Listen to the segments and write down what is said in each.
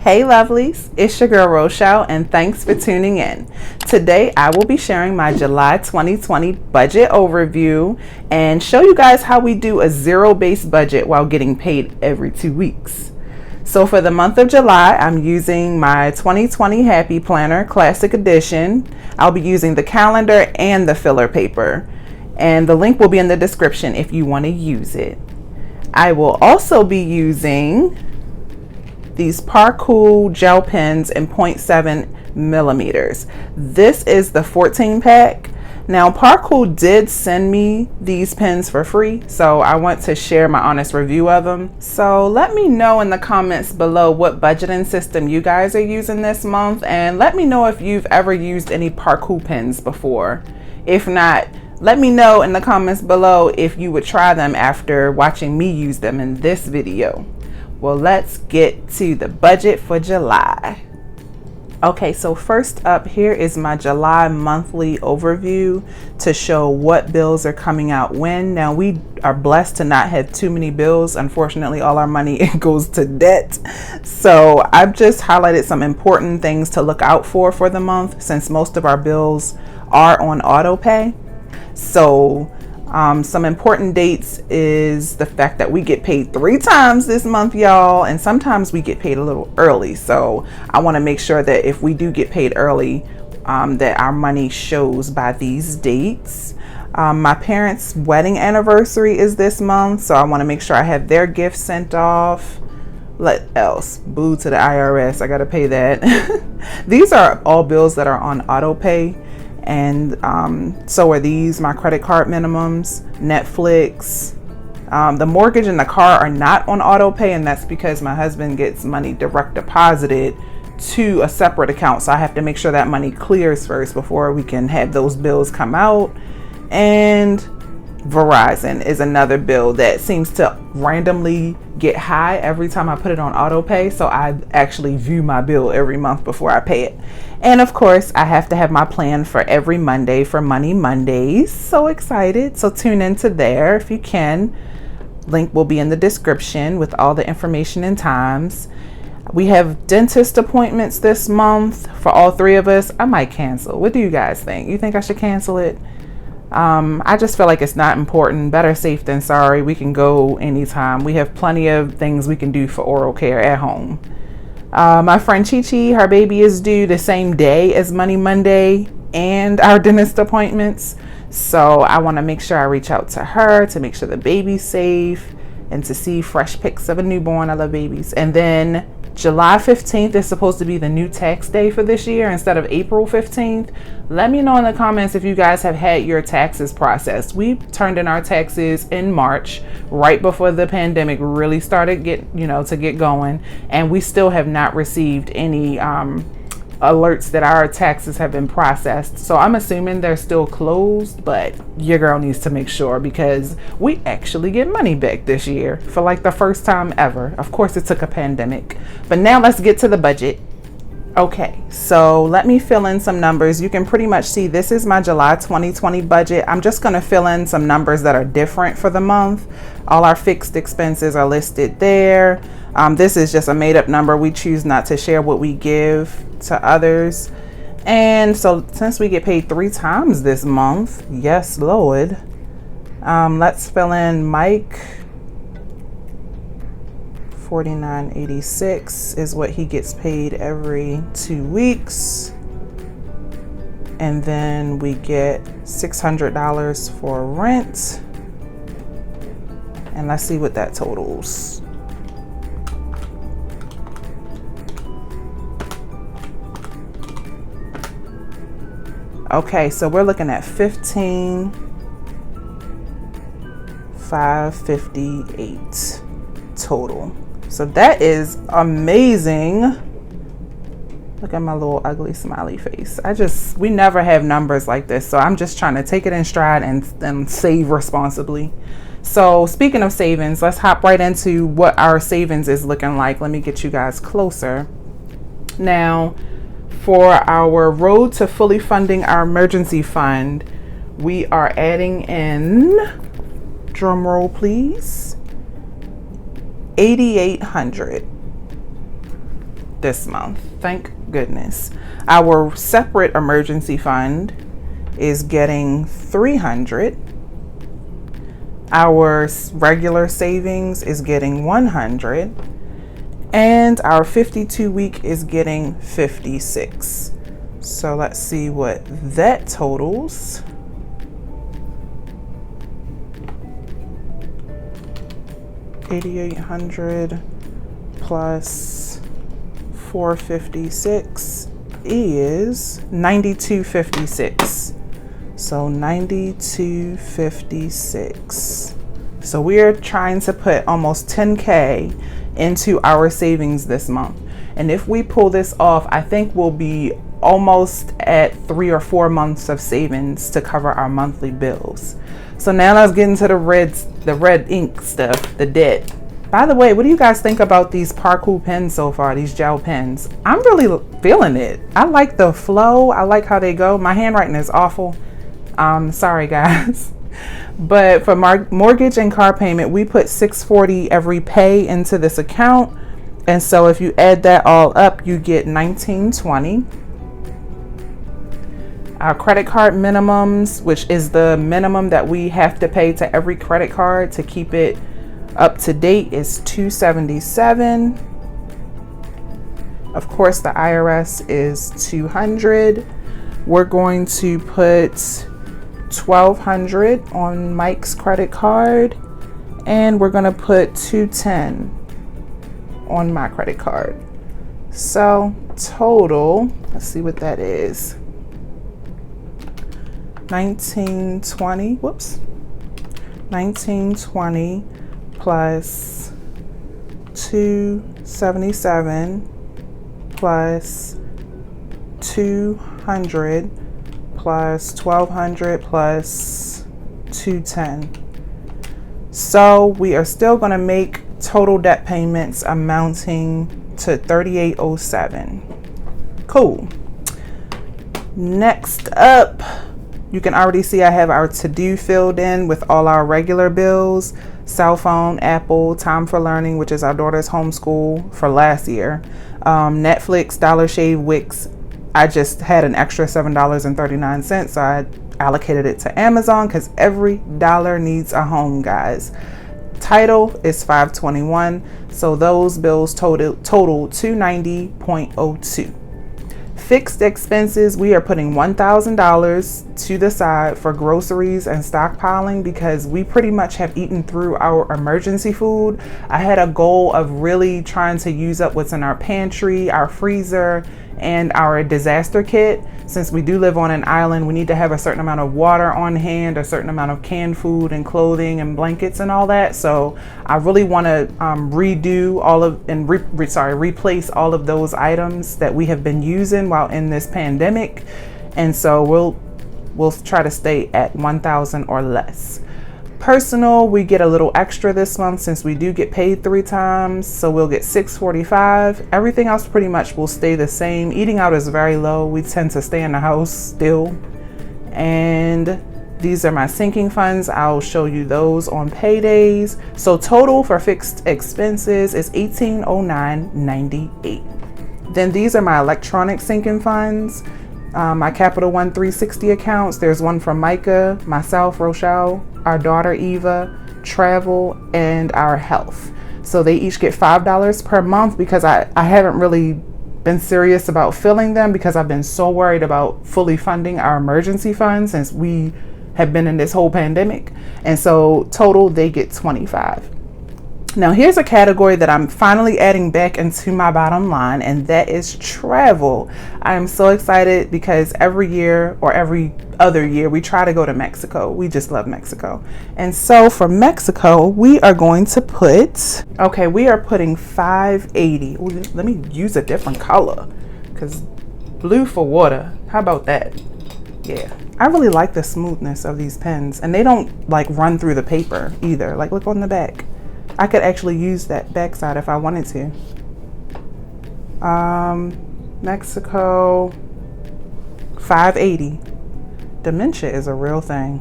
Hey lovelies, it's your girl Rochelle and thanks for tuning in. Today I will be sharing my July 2020 budget overview and show you guys how we do a zero-based budget while getting paid every 2 weeks. So for the month of July, I'm using my 2020 Happy Planner Classic Edition. I'll be using the calendar and the filler paper, and the link will be in the description if you want to use it. I will also be using these Parkoo gel pens in 0.7 millimeters. This is the 14 pack. Now Parkoo did send me these pens for free, so I want to share my honest review of them. So let me know in the comments below what budgeting system you guys are using this month, and let me know if you've ever used any Parkoo pens before. If not, let me know in the comments below if you would try them after watching me use them in this video. Well, let's get to the budget for July. Okay, so first up, here is my July monthly overview to show what bills are coming out when. Now, we are blessed to not have too many bills. Unfortunately, all our money goes to debt. So I've just highlighted some important things to look out for the month, since most of our bills are on auto pay. So some important dates is the fact that we get paid 3 times this month, y'all, and sometimes we get paid a little early. So I want to make sure that if we do get paid early, that our money shows by these dates. My parents' wedding anniversary is this month, so I want to make sure I have their gifts sent off. What else? Boo to the IRS, I gotta pay that. These are all bills that are on auto pay. And so are these, my credit card minimums, Netflix. The mortgage and the car are not on auto pay, and that's because my husband gets money direct deposited to a separate account. So I have to make sure that money clears first before we can have those bills come out. And Verizon is another bill that seems to randomly get high every time I put it on auto pay. So I actually view my bill every month before I pay it. And of course, I have to have my plan for every Monday for Money Mondays. So excited. So tune into there if you can. Link will be in the description with all the information and times. We have dentist appointments this month for all 3 of us. I might cancel. What do you guys think? You think I should cancel it? I just feel like it's not important. Better safe than sorry. We can go anytime. We have plenty of things we can do for oral care at home. My friend Chi Chi, her baby is due the same day as Money Monday and our dentist appointments. So I want to make sure I reach out to her to make sure the baby's safe and to see fresh pics of a newborn. I love babies. And then July 15th is supposed to be the new tax day for this year instead of April 15th. Let me know in the comments if you guys have had your taxes processed. We turned in our taxes in March, right before the pandemic really started to get going, and we still have not received any alerts that our taxes have been processed. So I'm assuming they're still closed, but your girl needs to make sure, because we actually get money back this year for like the first time ever. Of course, it took a pandemic, but now let's get to the budget. Okay, so let me fill in some numbers. You can pretty much see this is my July 2020 budget. I'm just going to fill in some numbers that are different for the month. All our fixed expenses are listed there. This is just a made-up number. We choose not to share what we give to others. And so since we get paid 3 times this month, yes Lord, let's fill in Mike. $49.86 is what he gets paid every 2 weeks. And then we get $600 for rent. And let's see what that totals. Okay, so we're looking at $15,558 total. So that is amazing. Look at my little ugly smiley face. We never have numbers like this, so I'm just trying to take it in stride and save responsibly. So speaking of savings, let's hop right into what our savings is looking like. Let me get you guys closer. Now, for our road to fully funding our emergency fund, we are adding in, drum roll please, $8,800. this month. Thank goodness. Our separate emergency fund is getting 300. Our regular savings is getting 100. And our 52 week is getting 56. So let's see what that totals. $8,800 plus 456 is 9256. So 9256. So we are trying to put almost 10K into our savings this month. And if we pull this off, I think we'll be almost at 3 or 4 months of savings to cover our monthly bills. So now let's get into the red ink stuff, the debt. By the way, what do you guys think about these Parkoo pens so far, these gel pens? I'm really feeling it. I like the flow. I like how they go. My handwriting is awful. Sorry guys. But for mortgage and car payment, we put $640 every pay into this account. And so if you add that all up, you get $1920. Our credit card minimums, which is the minimum that we have to pay to every credit card to keep it up to date, is $277. Of course, the IRS is $200. We're going to put $1,200 on Mike's credit card, and we're going to put $210 on my credit card. So total, let's see what that is. 1920 plus 277 plus 200 plus 1200 plus 210. So we are still going to make total debt payments amounting to $3807. Cool. Next up, you can already see I have our to-do filled in with all our regular bills: cell phone, Apple, Time for Learning, which is our daughter's homeschool for last year, Netflix, Dollar Shave, Wix. I just had an extra $7.39, so I allocated it to Amazon because every dollar needs a home, guys. Title is $521, so those bills total $290.02. Fixed expenses, we are putting $1,000 to the side for groceries and stockpiling because we pretty much have eaten through our emergency food. I had a goal of really trying to use up what's in our pantry, our freezer, and our disaster kit. Since we do live on an island, we need to have a certain amount of water on hand, a certain amount of canned food and clothing and blankets and all that. So I really want to redo all of and replace all of those items that we have been using while in this pandemic. And so we'll try to stay at 1,000 or less. Personal, we get a little extra this month since we do get paid 3 times, so we'll get $645. Everything else pretty much will stay the same. Eating out is very low. We tend to stay in the house still. And these are my sinking funds. I'll show you those on paydays. So total for fixed expenses is $1,809.98. Then these are my electronic sinking funds. My Capital One 360 accounts. There's one from Micah, myself, Rochelle, our daughter Eva, travel, and our health. So they each get $5 per month because I haven't really been serious about filling them because I've been so worried about fully funding our emergency fund since we have been in this whole pandemic. And so total, they get $25. Now here's a category that I'm finally adding back into my bottom line, and that is travel. I am so excited because every year or every other year we try to go to Mexico. We just love Mexico. And so for Mexico, we are going to put, we are putting $580. Ooh, let me use a different color because blue for water. How about that? Yeah. I really like the smoothness of these pens, and they don't like run through the paper either. Like look on the back. I could actually use that backside if I wanted to. Mexico, $580. Dementia is a real thing.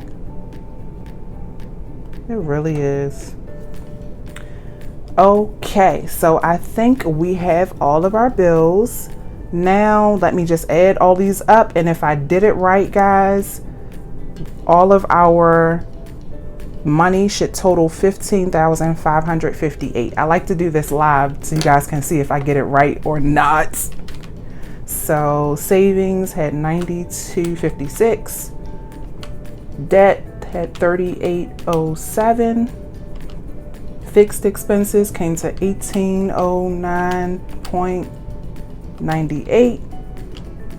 It really is. Okay, so I think we have all of our bills. Now let me just add all these up, and if I did it right, guys, all of our money should total $15,558. I like to do this live so you guys can see if I get it right or not. So savings had 92.56, debt had 38.07, fixed expenses came to 1809.98,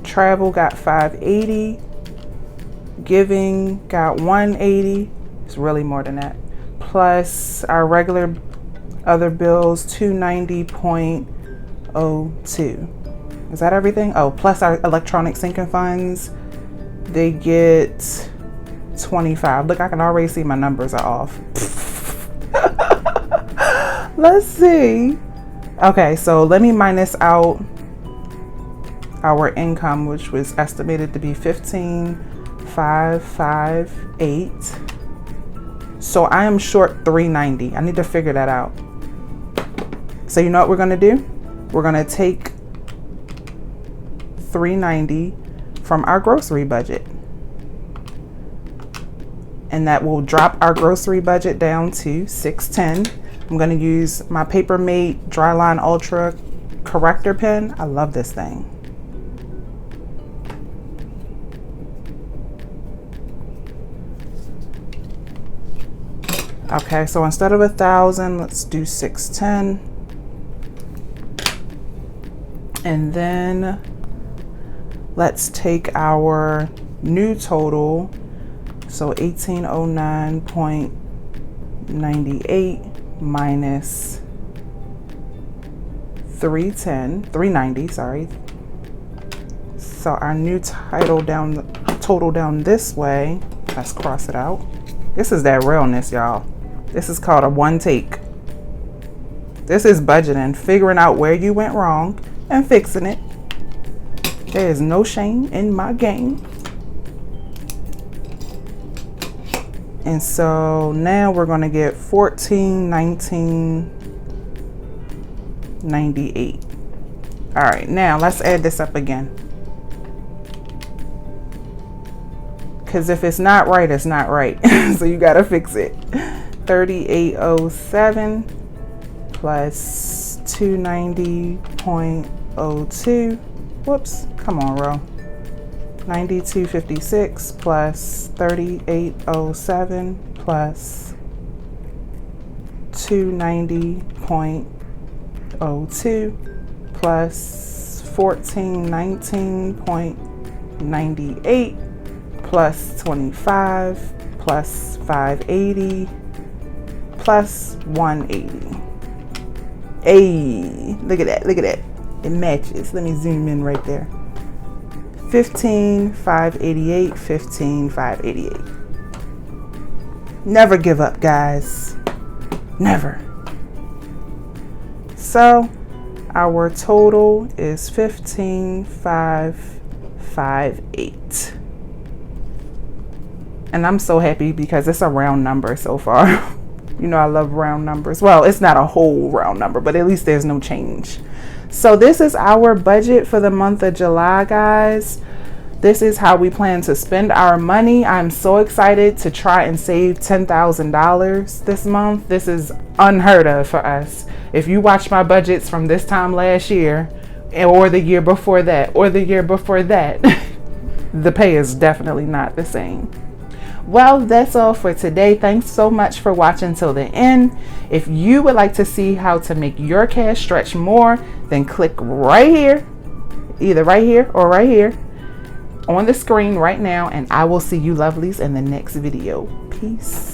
travel got 580, giving got 180. It's really more than that, plus our regular other bills 290.02. Is that everything? Oh, plus our electronic sinking funds, they get 25. Look, I can already see my numbers are off. Let's see. Okay, so let me minus out our income, which was estimated to be 15,558. So I am short 390. I need to figure that out. So you know what we're gonna do? We're gonna take 390 from our grocery budget, and that will drop our grocery budget down to 610. I'm gonna use my Paper Mate Dryline Ultra corrector pen. I love this thing. Okay, so instead of 1,000, let's do 610. And then let's take our new total. So 1809.98 minus 390, sorry. So our new total down this way, let's cross it out. This is that realness, y'all. This is called a one take. This is budgeting, figuring out where you went wrong and fixing it. There is no shame in my game. And so now we're gonna get 1419.98. All right, now let's add this up again. Because if it's not right, it's not right. So you gotta fix it. 3807 plus 290.02. Whoops, come on, row. 92.56 plus 3807 plus 290.02 plus 1419.98 plus 25 plus 580 plus 180. Hey, look at that, look at that. It matches. Let me zoom in right there. 15,588, 15,588. Never give up, guys. Never. So our total is 15,558. And I'm so happy because it's a round number so far. You know I love round numbers. Well, it's not a whole round number, but at least there's no change. So this is our budget for the month of July, guys. This is how we plan to spend our money. I'm so excited to try and save $10,000 this month. This is unheard of for us. If you watch my budgets from this time last year, or the year before that, or the year before that, the pay is definitely not the same. Well, that's all for today. Thanks so much for watching till the end. If you would like to see how to make your cash stretch more, then click right here, either right here or right here on the screen right now, and I will see you lovelies in the next video. Peace.